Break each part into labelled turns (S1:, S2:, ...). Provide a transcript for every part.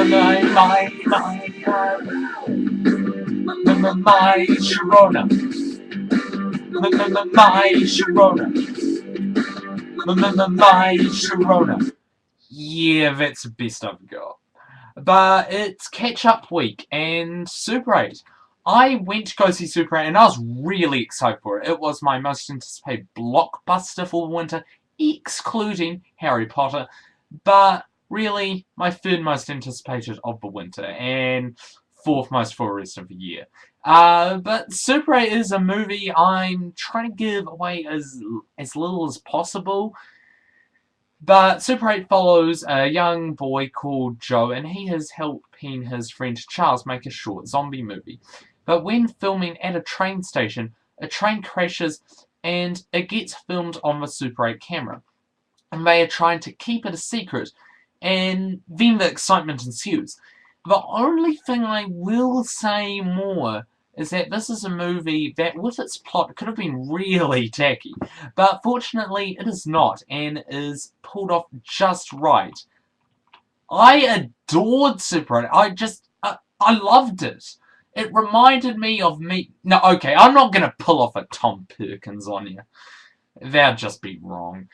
S1: My Sharona. My Sharona. My Sharona. Yeah, that's the best I've got. But it's catch-up week and Super 8. I went to go see Super 8 and I was really excited for it. It was my most anticipated blockbuster for the winter, excluding Harry Potter. But really, my third most anticipated of the winter and fourth most for the rest of the year. But Super 8 is a movie I'm trying to give away as little as possible. But Super 8 follows a young boy called Joe, and he is helping his friend Charles make a short zombie movie. But when filming at a train station, a train crashes and it gets filmed on the Super 8 camera. And they are trying to keep it a secret, and then the excitement ensues. The only thing I will say more is that this is a movie that, with its plot, could have been really tacky. But fortunately, it is not, and is pulled off just right. I adored Super 8. I loved it. It reminded me of me. No, okay, I'm not going to pull off a Tom Perkins on you. That'd just be wrong.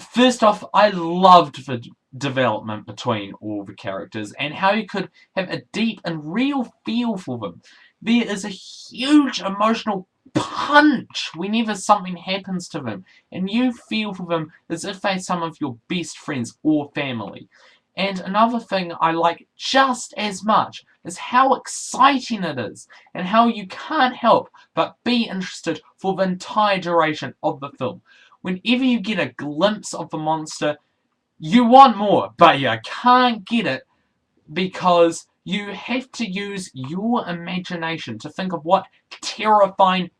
S1: First off, I loved the development between all the characters and how you could have a deep and real feel for them. There is a huge emotional punch whenever something happens to them, and you feel for them as if they're some of your best friends or family. And another thing I like just as much is how exciting it is, and how you can't help but be interested for the entire duration of the film. Whenever you get a glimpse of the monster, you want more, but you can't get it because you have to use your imagination to think of what terrifying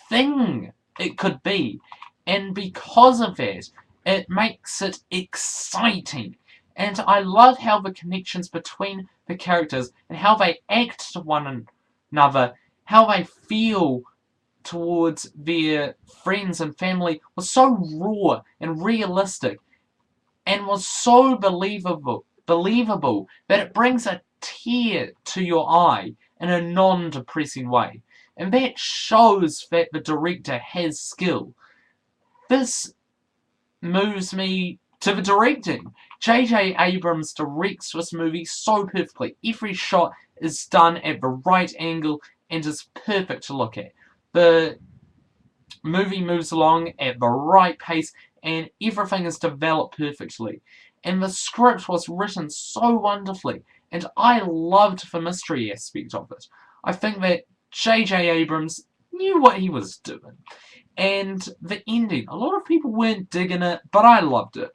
S1: thing it could be. And because of that, it makes it exciting. And I love how the connections between the characters and how they act to one another, how they feel towards their friends and family was so raw and realistic and was so believable that it brings a tear to your eye in a non-depressing way. And that shows that the director has skill. This moves me to the directing. J.J. Abrams directs this movie so perfectly. Every shot is done at the right angle and is perfect to look at. The movie moves along at the right pace and everything is developed perfectly. And the script was written so wonderfully, and I loved the mystery aspect of it. I think that J.J. Abrams knew what he was doing. And the ending, a lot of people weren't digging it, but I loved it.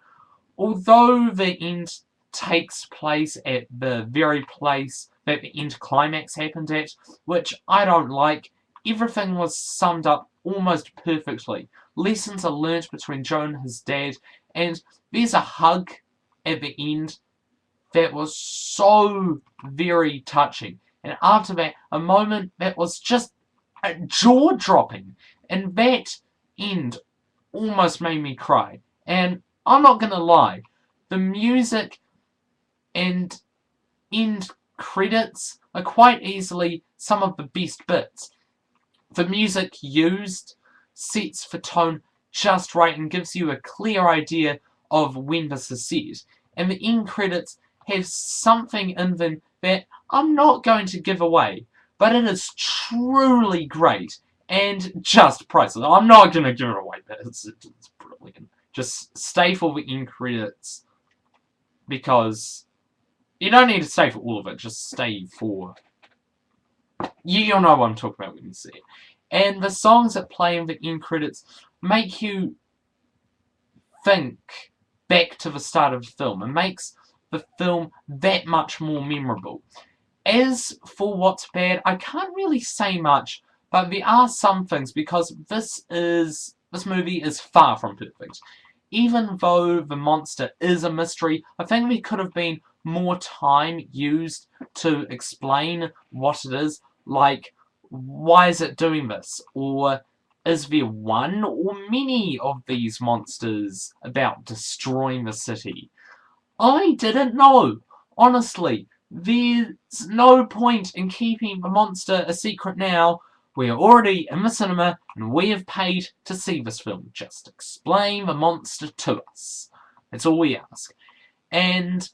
S1: Although the end takes place at the very place that the end climax happened at, which I don't like, everything was summed up almost perfectly. Lessons are learnt between Joe and his dad, and there's a hug at the end that was so very touching. And after that, a moment that was just jaw-dropping. And that end almost made me cry. And I'm not going to lie, the music and end credits are quite easily some of the best bits. The music used sets the tone just right and gives you a clear idea of when this is set. And the end credits have something in them that I'm not going to give away, but it is truly great and just priceless. I'm not going to give it away, but it's brilliant. Just stay for the end credits because you don't need to stay for all of it, just stay for... You'll know what I'm talking about when you see it. And the songs that play in the end credits make you think back to the start of the film and makes the film that much more memorable. As for what's bad, I can't really say much, but there are some things because this movie is far from perfect. Even though the monster is a mystery, I think there could have been more time used to explain what it is, like why is it doing this, or is there one or many of these monsters about destroying the city? I didn't know. Honestly, There's no point in keeping the monster a secret now. We are already in the cinema and we have paid to see this film. Just explain the monster to us. That's all we ask. And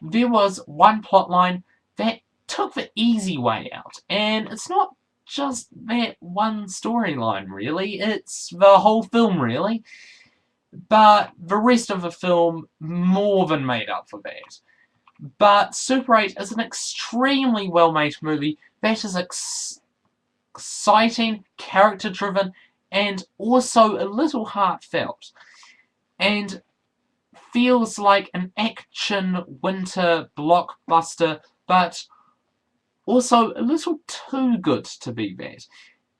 S1: there was one plotline that took the easy way out. And it's not just that one storyline, really. It's the whole film, really. But the rest of the film more than made up for that. But Super 8 is an extremely well-made movie that is exciting, character-driven, and also a little heartfelt. And feels like an action winter blockbuster, but also a little too good to be that,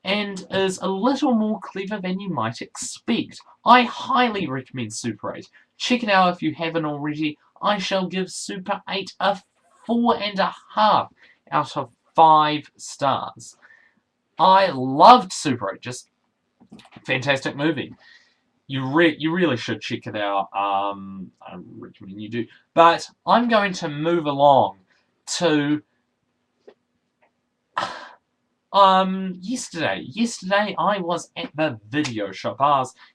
S1: and is a little more clever than you might expect. I highly recommend Super 8. Check it out if you haven't already. I shall give Super 8 a 4.5 out of 5 stars. I loved Super 8, just fantastic movie. You really should check it out. I recommend you do. But I'm going to move along to yesterday. Yesterday I was at the video shop.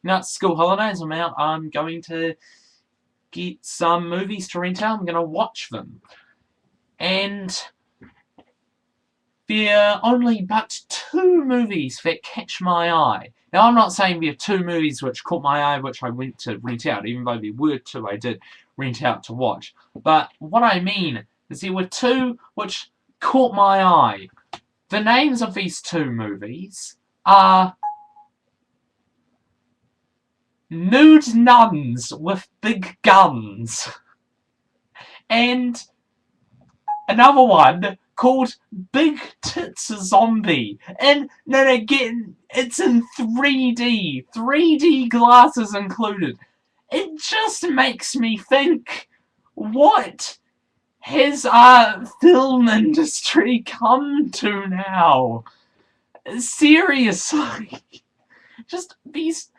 S1: It's school holidays. I'm going to get some movies to rent out. I'm going to watch them. And there are only but 2 movies that catch my eye. Now, I'm not saying there are 2 movies which caught my eye which I went to rent out, even though there were 2 I did rent out to watch. But what I mean is there were 2 which caught my eye. The names of these 2 movies are Nude Nuns with Big Guns and another one called Big Tits Zombie. And then again, it's in 3D. 3D glasses included. It just makes me think, what has our film industry come to now? Seriously. Just these...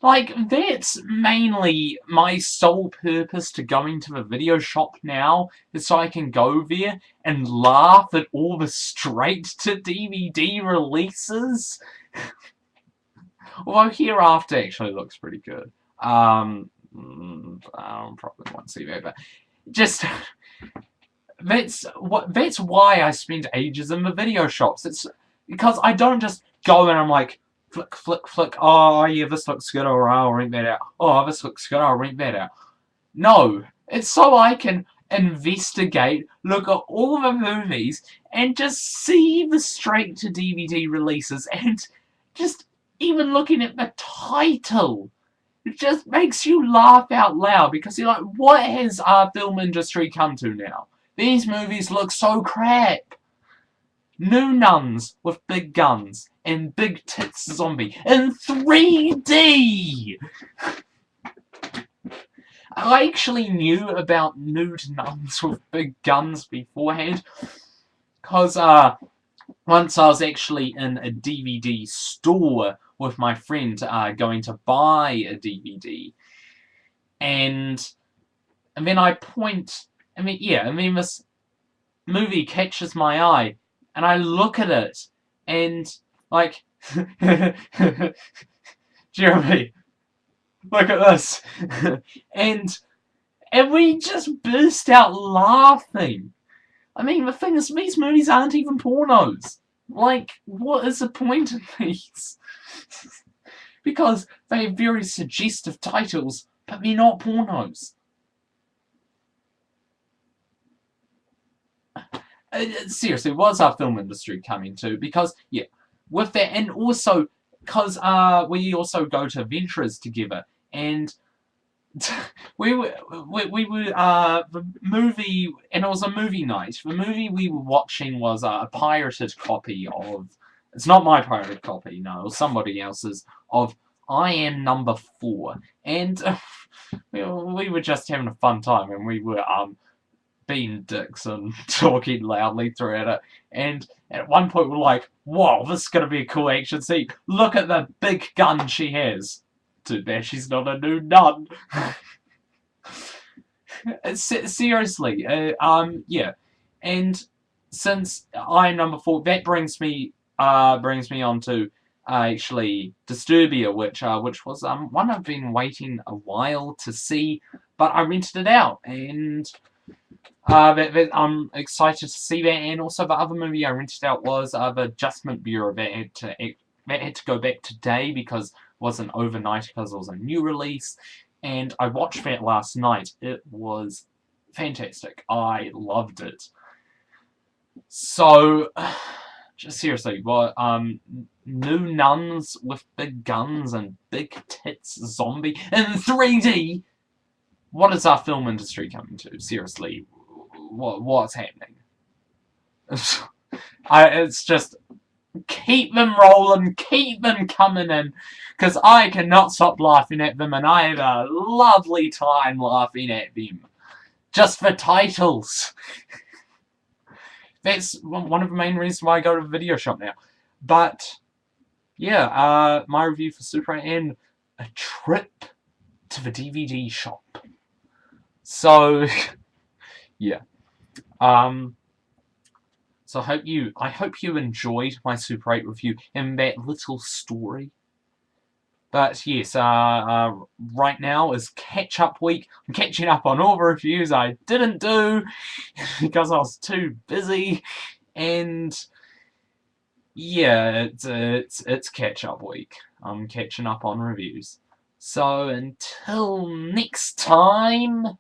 S1: Like, that's mainly my sole purpose to going to the video shop now, is so I can go there and laugh at all the straight-to-DVD releases. Although Hereafter actually looks pretty good. I probably won't see that, but just... That's why I spend ages in the video shops. It's because I don't just go and I'm like, flick, flick, flick. Oh, yeah, this looks good. Or I'll rent that out. Oh, this looks good. I'll rent that out. No. It's so I can investigate, look at all the movies, and just see the straight-to-DVD releases. And just even looking at the title, it just makes you laugh out loud. Because you're like, what has our film industry come to now? These movies look so crap. New Nuns with Big Guns and Big Tits Zombie in 3D! I actually knew about Nude Nuns with Big Guns beforehand, because once I was actually in a DVD store with my friend going to buy a DVD, and then and then this movie catches my eye, and I look at it, and, like, Jeremy, look at this. and we just burst out laughing. I mean, the thing is, these movies aren't even pornos. Like, what is the point of these? Because they have very suggestive titles, but they're not pornos. Seriously, what's our film industry coming to? Because, yeah, with that, and also, because we also go to Ventures together, and we were, the movie, and it was a movie night. The movie we were watching was a pirated copy of, it's not my pirated copy, no, it was somebody else's, of I Am Number 4. And we were just having a fun time, and we were, being dicks and talking loudly throughout it, and at one point we're like, whoa, this is gonna be a cool action scene. Look at the big gun she has. Too bad she's not a new nun. Seriously, yeah. And since I'm number 4, that brings me on to actually Disturbia, which was one I've been waiting a while to see, but I rented it out, and I'm excited to see that. And also the other movie I rented out was the Adjustment Bureau, that had to go back today because it wasn't overnight because it was a new release, and I watched that last night. It was fantastic. I loved it. So, just seriously, what new nuns with big guns and big tits zombie in 3D? What is our film industry coming to? Seriously, what's happening? It's just keep them rolling, keep them coming in, because I cannot stop laughing at them, and I have a lovely time laughing at them. Just for titles. That's one of the main reasons why I go to the video shop now. But yeah, my review for Super 8 and a trip to the DVD shop. So yeah. So I hope you enjoyed my Super 8 review and that little story. But yes, right now is catch-up week. I'm catching up on all the reviews I didn't do because I was too busy, and yeah, it's catch-up week. I'm catching up on reviews. So until next time.